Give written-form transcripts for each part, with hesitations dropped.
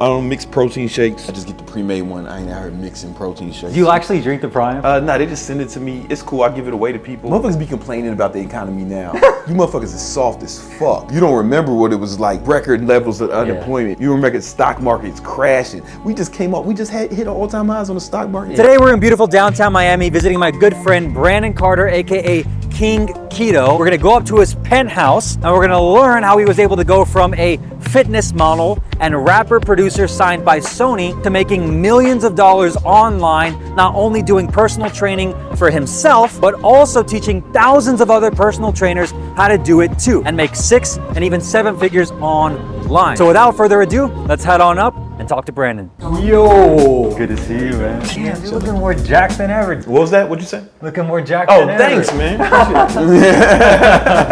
I don't mix protein shakes. I just get the pre-made one. I ain't out here mixing protein shakes. Do you actually drink the Prime? Nah, they just send it to me. It's cool. I give it away to people. Motherfuckers be complaining about the economy now. You motherfuckers is soft as fuck. You don't remember what it was like. Record levels of unemployment. You remember the stock market's crashing. We just came up. We just hit all-time highs on the stock market. Today we're in beautiful downtown Miami visiting my good friend Brandon Carter, aka King Keto. We're gonna go up to his penthouse and we're gonna learn how he was able to go from a fitness model and rapper producer signed by Sony to making millions of dollars online, not only doing personal training for himself, but also teaching thousands of other personal trainers how to do it too, and make 6 and even 7 figures online. So without further ado, let's head on up and talk to Brandon. Yo! Good to see you, man. Damn, you're looking more jacked than ever. What was that? What'd you say? Looking more jacked than ever. Oh, thanks, man.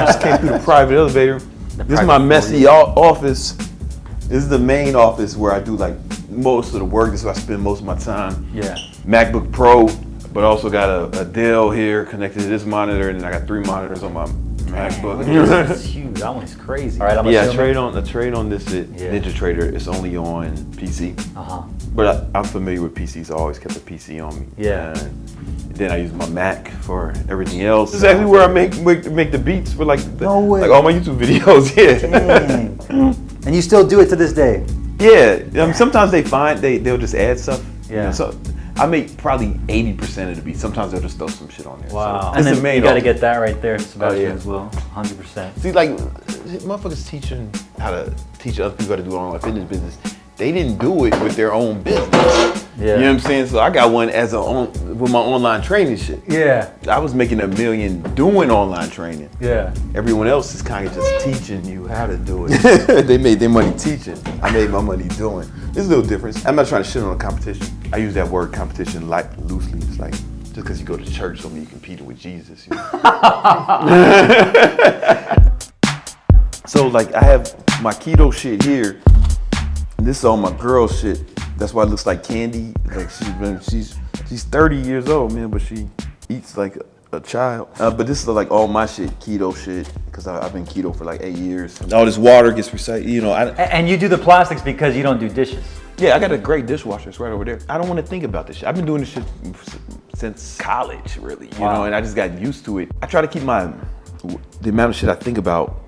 Just came through the private elevator. This is my messy office. This is the main office where I do like most of the work. This is where I spend most of my time. Yeah. MacBook Pro, but also got a Dell here connected to this monitor, and then I got 3 monitors on my MacBook. It's huge. That one's crazy. All right, I trade on this Ninja Trader. It's only on PC. But I'm familiar with PCs. I always kept a PC on me. Yeah. And then I use my Mac for everything else. This is actually where I make the beats for like all my YouTube videos. Yeah. Dang. And you still do it to this day? Yeah. Sometimes they'll just add stuff. Yeah. You know, so I make probably 80% of the beats. Sometimes they'll just throw some shit on there. Wow. So and then the main you got to get that right there, Sebastian, as well. 100%. See, like, motherfuckers teaching how to teach other people how to do online fitness business. They didn't do it with their own business. Yeah. You know what I'm saying? So I got one with my online training shit. Yeah. I was making $1 million doing online training. Yeah. Everyone else is kind of just teaching you how to do it. They made their money teaching. I made my money doing. There's a little difference. I'm not trying to shit on a competition. I use that word competition like loosely. It's like, just because you go to church don't mean you're competing with Jesus. You know? So like I have my keto shit here. And this is all my girl shit. That's why it looks like candy. Like she's 30 years old, man, but she eats like a child. But this is like all my shit, keto shit, because I've been keto for like 8 years. All this water gets recycled, you know. And you do the plastics because you don't do dishes. Yeah, I got a great dishwasher. It's right over there. I don't want to think about this shit. I've been doing this shit since college, really, you know, and I just got used to it. I try to keep the amount of shit I think about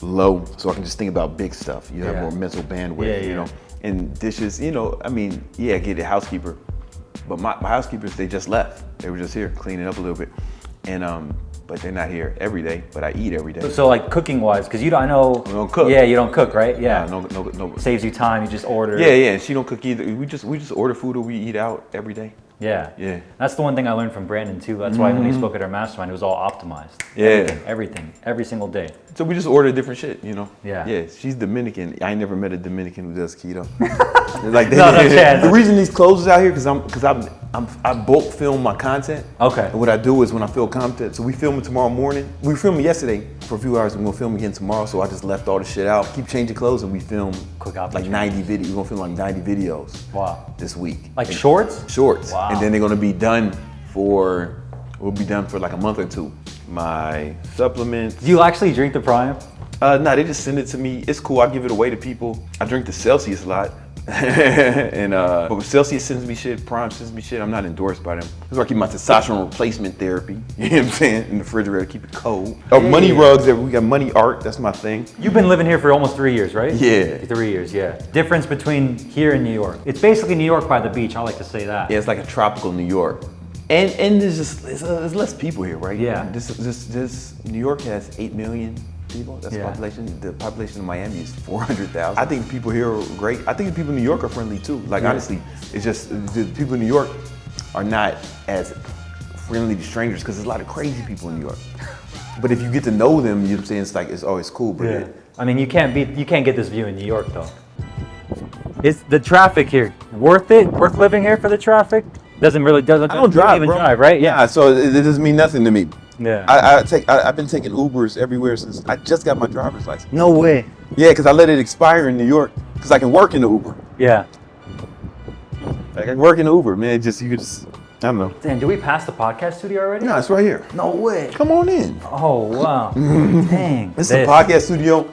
low, so I can just think about big stuff. You have more mental bandwidth, you know. And dishes, you know, I mean, I get a housekeeper, but my housekeepers, they just left. They were just here cleaning up a little bit, and but they're not here every day. But I eat every day. So like cooking wise, because I know. We don't cook. Yeah, you don't cook, right? Yeah. No. Saves you time. You just order. Yeah. She don't cook either. We just order food or we eat out every day. Yeah. That's the one thing I learned from Brandon too. That's why when he spoke at our mastermind, it was all optimized. Yeah. Everything, every single day. So we just order different shit, you know? Yeah. Yeah, she's Dominican. I ain't never met a Dominican who does keto. Like no chance. The reason these clothes is out here, because I bulk film my content. Okay. And what I do is when I film content, so we film it tomorrow morning. We filmed it yesterday for a few hours, and we'll film again tomorrow. So I just left all the shit out. Keep changing clothes, and we film like 90 videos. We're gonna film like 90 videos. Wow. This week. Like shorts? Shorts. Wow. And then they're gonna be done for like a month or 2. My supplements. Do you actually drink the Prime? No, they just send it to me. It's cool. I give it away to people. I drink the Celsius a lot. And but Celsius sends me shit, Prime sends me shit. I'm not endorsed by them. That's why I keep my testosterone replacement therapy. You know what I'm saying? In the refrigerator, keep it cold. Money rugs. We got money art. That's my thing. You've been living here for almost 3 years, right? Yeah. 3 years, yeah. Difference between here and New York. It's basically New York by the beach. I like to say that. Yeah, it's like a tropical New York. And there's less people here, right? Yeah. This New York has 8 million people. That's the population. The population of Miami is 400,000. I think the people here are great. I think the people in New York are friendly too. Like honestly, it's just the people in New York are not as friendly to strangers because there's a lot of crazy people in New York. But if you get to know them, you know what I'm saying, it's like it's always cool. But I mean, you can't get this view in New York though. Is the traffic here worth it? Worth living here for the traffic? I don't drive, even bro. drive, right? Yeah, so it doesn't mean nothing to me. Yeah. I've been taking Ubers everywhere since I just got my driver's license. No way. Yeah, because I let it expire in New York because I can work in the Uber. Yeah. Like I can work in the Uber, man. You could just, I don't know. Damn, did we pass the podcast studio already? No, it's right here. No way. Come on in. Oh, wow. Dang. This is a podcast studio.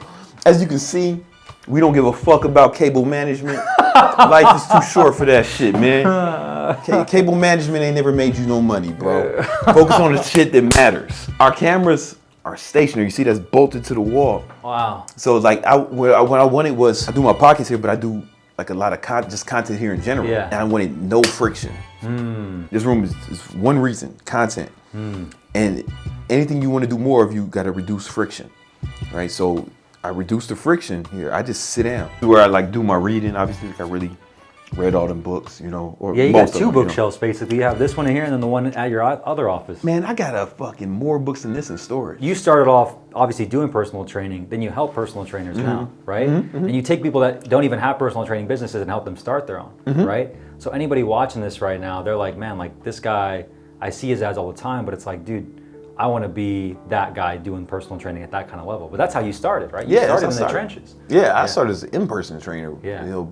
As you can see, we don't give a fuck about cable management. Life is too short for that shit, man. Cable management ain't never made you no money, bro. Focus on the shit that matters. Our cameras are stationary. You see, that's bolted to the wall. Wow. So like, what I wanted was, I do my pockets here, but I do like a lot of content here in general. Yeah. And I wanted no friction. This room is one reason, content. And anything you want to do more of, you got to reduce friction, right? So I reduce the friction here. I just sit down. Where I like do my reading. Obviously, like I really read all them books, you know. Or Yeah, you most got two of them, bookshelves basically. You have this one in here and then the one at your other office. Man, I got a fucking more books than this in storage. You started off obviously doing personal training, then you help personal trainers now, right? And you take people that don't even have personal training businesses and help them start their own, right? So anybody watching this right now, they're like, man, like this guy, I see his ads all the time, but it's like, dude, I want to be that guy doing personal training at that kind of level. But that's how you started, right? You started in the trenches. Yeah, I started as an in-person trainer. Yeah. You know,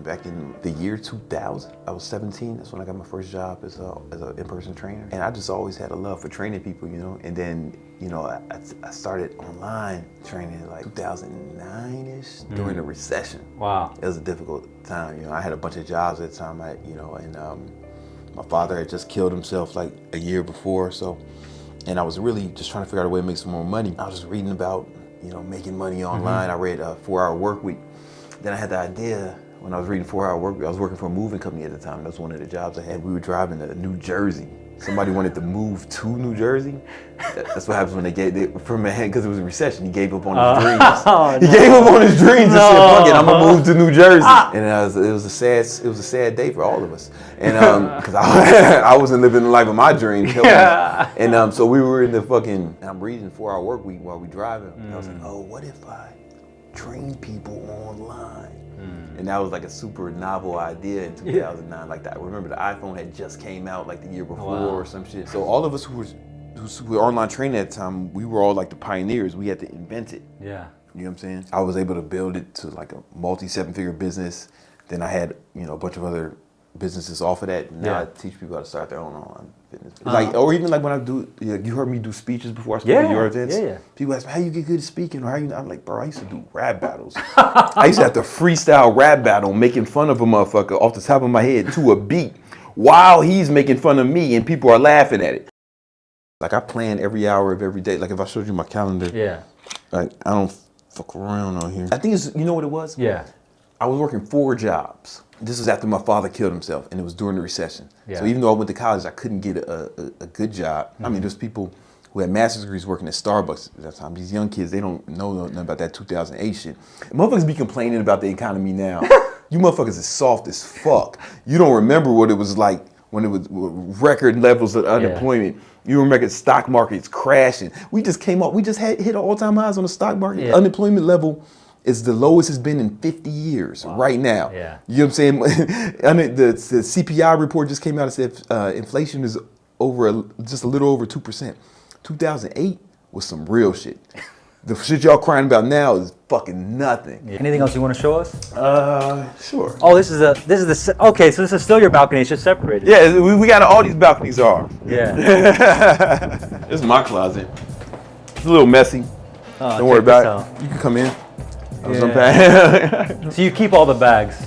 back in the year 2000, I was 17. That's when I got my first job as an in-person trainer. And I just always had a love for training people, you know. And then, you know, I started online training like 2009-ish during the recession. Wow. It was a difficult time. You know, I had a bunch of jobs at the time. My father had just killed himself like a year before, so. And I was really just trying to figure out a way to make some more money. I was just reading about, you know, making money online. I read 4-Hour Work Week. Then I had the idea when I was reading 4-Hour Work Week. I was working for a moving company at the time. That was one of the jobs I had. We were driving to New Jersey. Somebody wanted to move to New Jersey. That's what happens when because it was a recession. He gave up on his dreams. He gave up on his dreams and said, "Fuck it, I'm gonna move to New Jersey." And it was a sad day for all of us. And because I wasn't living the life of my dreams. And so we were in the fucking. And I'm reading 4-Hour Work Week while we driving. And I was like, "Oh, what if I train people online?" And that was like a super novel idea in 2009. Like that, I remember the iPhone had just came out like the year before or some shit. So all of us who were online training at the time, we were all like the pioneers. We had to invent it. Yeah. You know what I'm saying? I was able to build it to like a multi-7-figure business. Then I had, you know, a bunch of other businesses off of that. Now I teach people how to start their own online business. Like, or even like when I do, you heard me do speeches before I spoke at your events. People ask me, how you get good at speaking, or how you? I'm like, bro, I used to do rap battles. I used to have to freestyle rap battle, making fun of a motherfucker off the top of my head to a beat, while he's making fun of me, and people are laughing at it. Like I plan every hour of every day. Like if I showed you my calendar, like I don't fuck around on here. I think it's, you know what it was? Yeah. I was working 4 jobs. This was after my father killed himself, and it was during the recession. So even though I went to college, I couldn't get a good job. I mean, there's people who had master's degrees working at Starbucks at that time. These young kids, they don't know nothing about that 2008 shit. And motherfuckers be complaining about the economy now. You motherfuckers is soft as fuck. You don't remember what it was like when it was record levels of unemployment. You remember the stock market's crashing. We just hit all-time highs on the stock market. Unemployment level is the lowest it's been in 50 years right now. You know what I'm saying? The CPI report just came out and said inflation is just a little over 2%. 2008 was some real shit. The shit y'all crying about now is fucking nothing. Anything else you want to show us? Sure. Oh, this is okay, so this is still your balcony, it's just separated. Yeah, we got all these balconies are. Yeah. This is my closet. It's a little messy. Don't worry about it. You can come in. So you keep all the bags.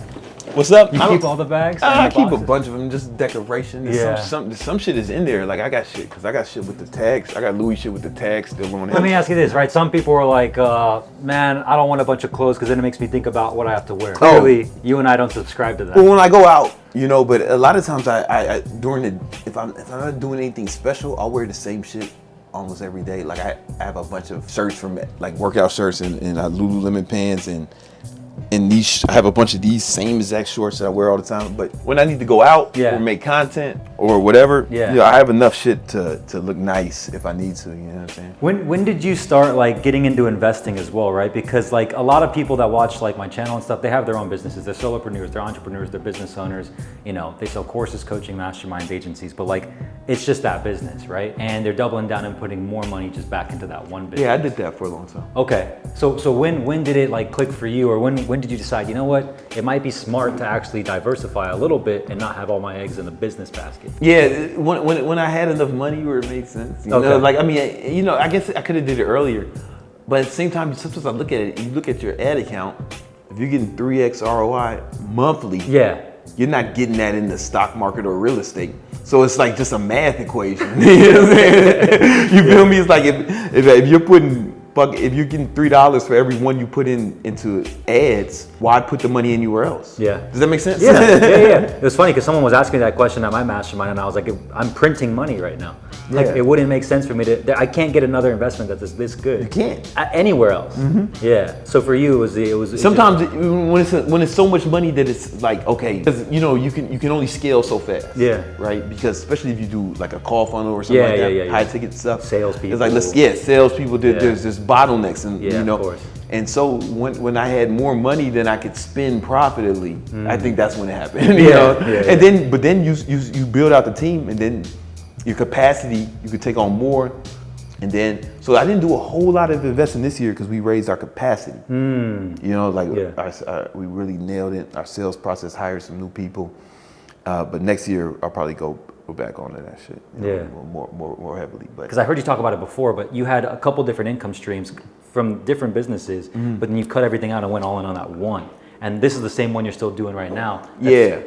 What's up? You keep all the bags? I keep a bunch of them, just decoration. Yeah. Some shit is in there. Like I got shit, cause I got shit with the tags. I got Louis shit with the tags still on it. Let me ask you this, right? Some people are like, man, I don't want a bunch of clothes because then it makes me think about what I have to wear. Clearly, you and I don't subscribe to that. Well, when I go out, you know, but a lot of times if I'm not doing anything special, I'll wear the same shit almost every day. Like I have a bunch of shirts from like workout shirts and Lululemon pants and these, I have a bunch of these same exact shorts that I wear all the time. But when I need to go out or make content or whatever, you know, I have enough shit to look nice if I need to, you know what I'm saying? When did you start like getting into investing as well, right? Because like a lot of people that watch like my channel and stuff, they have their own businesses. They're solopreneurs, they're entrepreneurs, they're business owners. You know, they sell courses, coaching, masterminds, agencies, but like it's just that business, right? And they're doubling down and putting more money just back into that one business. Yeah, I did that for a long time. Okay, so when did it like click for you, or when did you decide, you know what, it might be smart to actually diversify a little bit and not have all my eggs in the business basket? Yeah, when I had enough money where it made sense. You know, like I mean, you know, I guess I could have did it earlier, but at the same time, sometimes I look at it, you look at your ad account if you're getting 3x ROI monthly, Yeah. you're not getting that in the stock market or real estate. So it's like just a math equation. You know what I'm saying? You feel me? It's like if you're putting, if you're getting $3 for every one you put into ads, why put the money anywhere else? Yeah. Does that make sense? Yeah. It was funny because someone was asking me that question at my mastermind, and I was like, I'm printing money right now. Like, it wouldn't make sense for me I can't get another investment that's this good. You can't. Anywhere else. Yeah. So for you, it was sometimes when it's so much money that it's like, okay, because you can only scale so fast. Yeah. Right? Because especially if you do like a call funnel or something like that, high ticket stuff. Salespeople. It's like salespeople. There's just bottlenecks, and of course. And so when I had more money than I could spend profitably, I think that's when it happened. You know? And then you build out the team, and then your capacity, you could take on more. And then, so I didn't do a whole lot of investing this year because we raised our capacity. You know, like we really nailed it. Our sales process, hired some new people. But next year, I'll probably go back onto that shit. More heavily. Because I heard you talk about it before, but you had a couple different income streams from different businesses, but then you cut everything out and went all in on that one. And this is the same one you're still doing right now.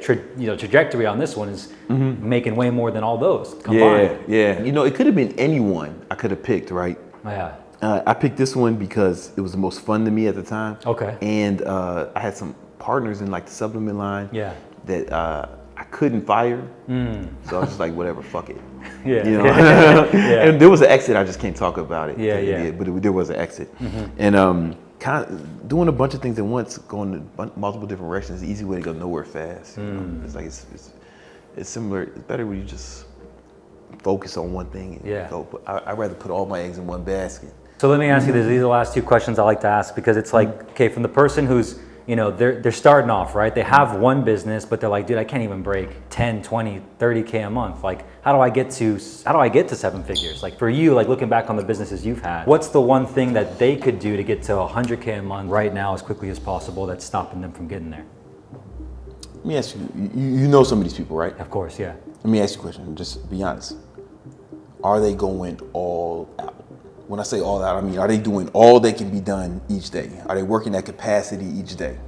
Trajectory on this one is making way more than all those combined. Yeah. You know, it could have been anyone I could have picked, right? Yeah. I picked this one because it was the most fun to me at the time. Okay. And I had some partners in like the supplement line that I couldn't fire. So I was just like, whatever, fuck it. Yeah. You know? And there was an exit, I just can't talk about it. But there was an exit. And kind of doing a bunch of things at once, going to multiple different directions, is an easy way to go nowhere fast. You know? It's like it's similar. It's better when you just focus on one thing and go. But I'd rather put all my eggs in one basket. So let me ask you this. These are the last two questions I like to ask, because it's like, okay, from the person who's, they're starting off, right? They have one business, but they're like, dude, I can't even break 10, 20, 30K a month. Like, how do I get to 7 figures? Like for you, like looking back on the businesses you've had, what's the one thing that they could do to get to 100K a month right now as quickly as possible that's stopping them from getting there? Let me ask you, you know some of these people, right? Of course, yeah. Let me ask you a question, just be honest. Are they going all out? When I say all out, I mean, are they doing all they can be done each day? Are they working at capacity each day?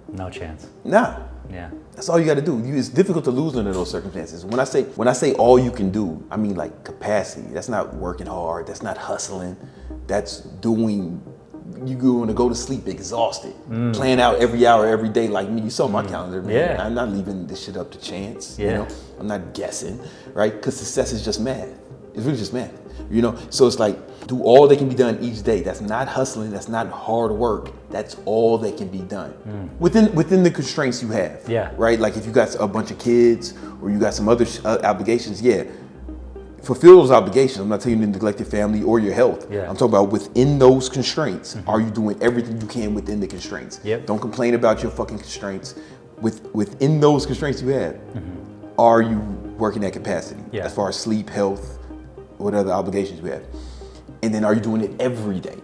No chance. Nah. Yeah. That's all you got to do. It's difficult to lose under those circumstances. When I say all you can do, I mean like capacity. That's not working hard. That's not hustling. That's doing. You're going to go to sleep exhausted, playing out every hour, every day. Like me, you saw my calendar, man. Yeah. I'm not leaving this shit up to chance. Yeah. You know, I'm not guessing, right? Because success is just math. It's really just math. You know, so it's like do all that can be done each day. That's not hustling. That's not hard work. That's all that can be done within the constraints you have. Yeah. Right. Like if you got a bunch of kids or you got some other obligations, fulfill those obligations. I'm not telling you to neglect your family or your health. Yeah. I'm talking about within those constraints. Are you doing everything you can within the constraints? Yep. Don't complain about your fucking constraints. Within those constraints you have, are you working at capacity as far as sleep, health, what other obligations we have? And then are you doing it every day?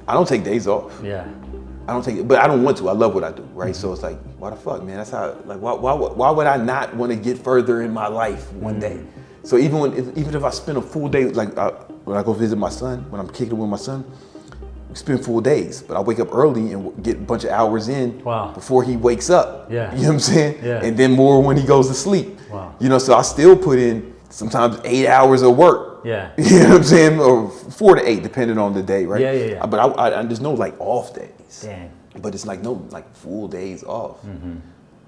I don't take days off. Yeah. I don't take it, but I don't want to. I love what I do, right? So it's like, why the fuck, man? That's how. Like, why would I not want to get further in my life one day? So even if I spend a full day, like when I go visit my son, when I'm kicking it with my son, we spend full days. But I wake up early and get a bunch of hours in before he wakes up. Yeah. You know what I'm saying? Yeah. And then more when he goes to sleep. Wow. You know, so I still put in sometimes 8 hours of work. Yeah. You know what I'm saying? Or 4 to 8, depending on the day, right? Yeah. But I there's no like off days. Dang. But it's like no like full days off.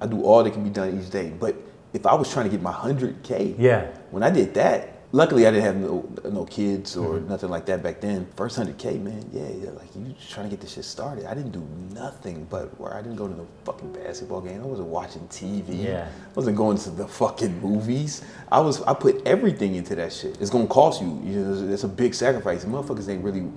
I do all that can be done each day. But if I was trying to get my 100K, when I did that, luckily I didn't have no kids or nothing like that back then. First 100K, man, like you just trying to get this shit started. I didn't do nothing but where I didn't go to no fucking basketball game. I wasn't watching TV. Yeah. I wasn't going to the fucking movies. I put everything into that shit. It's gonna cost you. You know, it's a big sacrifice. And motherfuckers ain't really.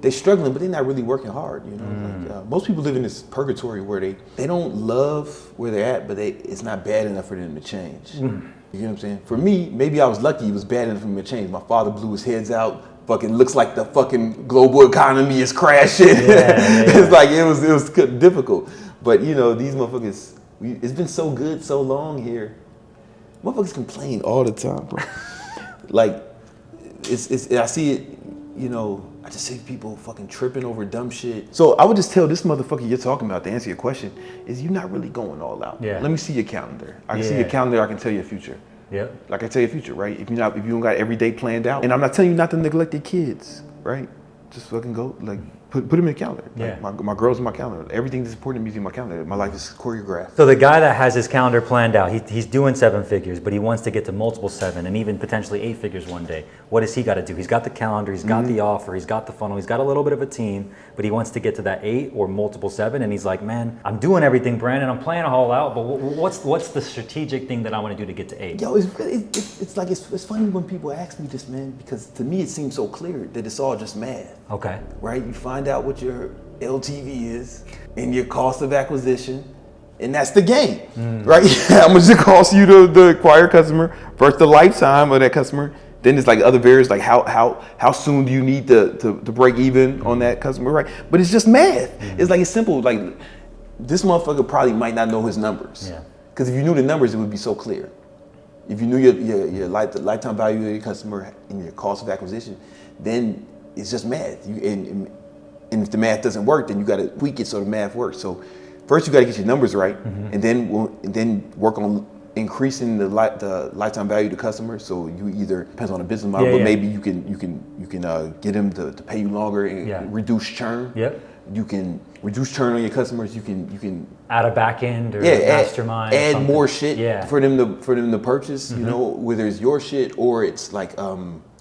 They're struggling, but they're not really working hard. You know, like, most people live in this purgatory where they don't love where they're at, but it's not bad enough for them to change. You know what I'm saying? For me, maybe I was lucky it was bad enough for me to change. My father blew his heads out. Fucking looks like the fucking global economy is crashing. It's like it was difficult. But you know, these motherfuckers, it's been so good so long here. Motherfuckers complain all the time, bro. Like I see it, you know, I just see people fucking tripping over dumb shit. So I would just tell this motherfucker you're talking about, to answer your question, is you're not really going all out. Yeah. Let me see your calendar. I can see your calendar, I can tell your future. Yep. Like I tell your future, right? If you don't got every day planned out, and I'm not telling you not to neglect your kids, right? Just fucking go, like, put them in the calendar. Yeah. Like my girl's in my calendar. Everything that's important to me is in my calendar. My life is choreographed. So the guy that has his calendar planned out, he's doing 7 figures, but he wants to get to multiple 7 and even potentially 8 figures one day. What does he got to do? He's got the calendar, he's got the offer, he's got the funnel, he's got a little bit of a team, but he wants to get to that 8 or multiple 7, and he's like, man, I'm doing everything, Brandon, I'm playing all out, but what's the strategic thing that I want to do to get to 8? Yo, it's funny when people ask me this, man, because to me it seems so clear that it's all just math. Okay. Right? You find out what your LTV is and your cost of acquisition, and that's the game, right? How much it costs you to acquire a customer versus the lifetime of that customer. Then there's like other variables, like how soon do you need to break even on that customer, right? But it's just math. It's simple. Like this motherfucker probably might not know his numbers. Yeah. Because if you knew the numbers, it would be so clear. If you knew the lifetime value of your customer and your cost of acquisition, then it's just math. And if the math doesn't work, then you got to tweak it so the math works. So first you got to get your numbers right, and then work on increasing the lifetime value of the customer. So you either, depends on the business model, but maybe you can get them to pay you longer and reduce churn. Yep. You can reduce churn on your customers. You can add a back end or mastermind. Add more shit for them to purchase. You know, whether it's your shit or it's like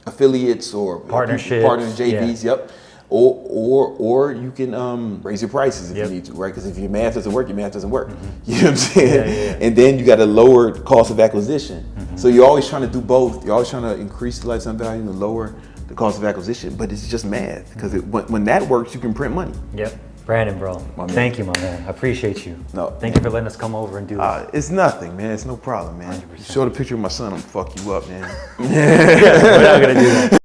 affiliates or partnerships, partners, JVs. Yep. Or you can raise your prices if you need to, right? Because if your math doesn't work, your math doesn't work. You know what I'm saying? And then you got a lower cost of acquisition. So you're always trying to do both. You're always trying to increase the lifetime value and lower the cost of acquisition. But it's just math, because when that works, you can print money. Yep. Brandon, bro, thank you, my man. I appreciate you. No, thank you for letting us come over and do this. It's nothing, man. It's no problem, man. 100%. Show the picture of my son, I'm gonna fuck you up, man. We're not gonna do that.